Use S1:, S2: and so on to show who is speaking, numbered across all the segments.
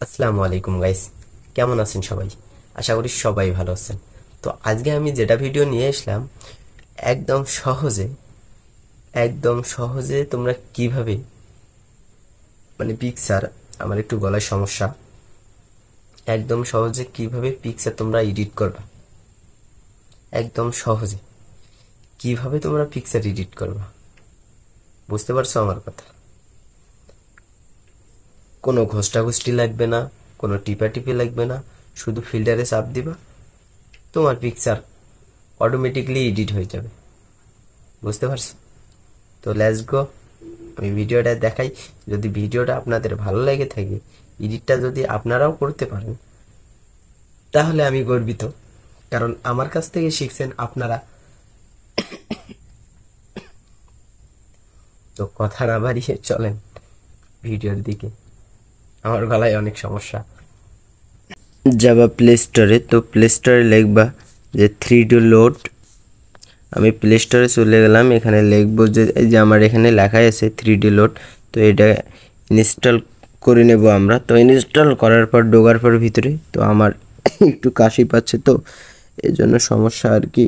S1: আসসালামু আলাইকুম গাইস, কেমন আছেন সবাই? আশা করি সবাই ভালো আছেন। তো আজকে আমি যেটা ভিডিও নিয়ে আসলাম, একদম সহজে তোমরা কিভাবে পিকচার, আমার একটু গলায় সমস্যা, একদম সহজে কিভাবে পিকচার তোমরা এডিট করবা, একদম সহজে কিভাবে তোমরা পিকচার এডিট করবা, বুঝতে পারছো আমার কথা? কোনো ঘোষ্টাঘুষ্টি লাগবে না, কোনো টিপাটিপি লাগবে না, শুধু ফিল্টারে চাপ দিবা, তোমার পিকচার অটোমেটিকলি এডিট হয়ে যাবে। বুঝতে পারছো? তো লেটস গো, আমি ভিডিওটা দেখাই। যদি ভিডিওটা আপনাদের ভালো লেগে থাকে, এডিটটা যদি আপনারাও করতে পারেন, তাহলে আমি গর্বিত, কারণ আমার কাছ থেকে শিখছেন আপনারা। তো কথা না বাড়িয়ে চলেন ভিডিওর দিকে। আমার গলায় অনেক সমস্যা। যাবা প্লে স্টোরে, তো প্লে স্টোরে লিখবা যে 3D লোড। আমি প্লে স্টোরে চলে গেলাম, এখানে লিখবো যে এই যে আমার এখানে লেখাই আছে 3D লোড। তো এটা ইনস্টল করে নেব আমরা। তো ইনস্টল করার পর ঢোকার পর ভিতরে, তো আমার একটু কাশি পাচ্ছে, তো এই জন্য সমস্যা আর কি,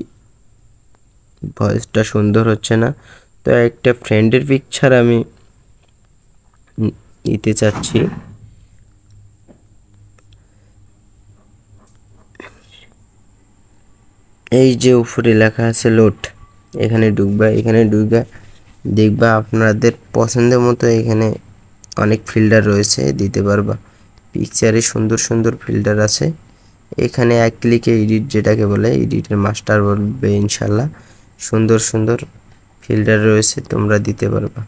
S1: ভয়েসটা সুন্দর হচ্ছে না। তো একটা ফ্রেন্ডের পিকচার আমি নিতে চাচ্ছি। এই যে উপরে লেখা আছে লোড, এখানে ঢুকবা। এখানে ঢুকবা দেখবা আপনাদের পছন্দের মতো এখানে অনেক ফিল্টার রয়েছে, দিতে পারবা। পিকচারে সুন্দর সুন্দর ফিল্টার আছে। এখানে এক ক্লিকে এডিট, যেটাকে বলে এডিটের মাস্টার বলবে ইনশাল্লাহ। সুন্দর সুন্দর ফিল্টার রয়েছে, তোমরা দিতে পারবা।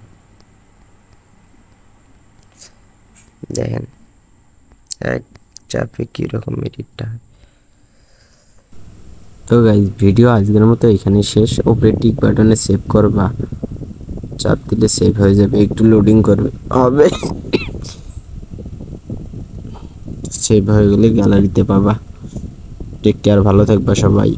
S1: দেখেন এক চাপে কীরকম এডিটটা হয়। তো গাইজ, ভিডিও আজকের মতো এখানে শেষ। ওপরে টিক বাটনে সেভ করবা, চাপ দিলে সেভ হয়ে যাবে, একটু লোডিং করবে হবে, সেভ হয়ে গেলে গ্যালারিতে পাবা। টেক কেয়ার, ভালো থাকবা সবাই।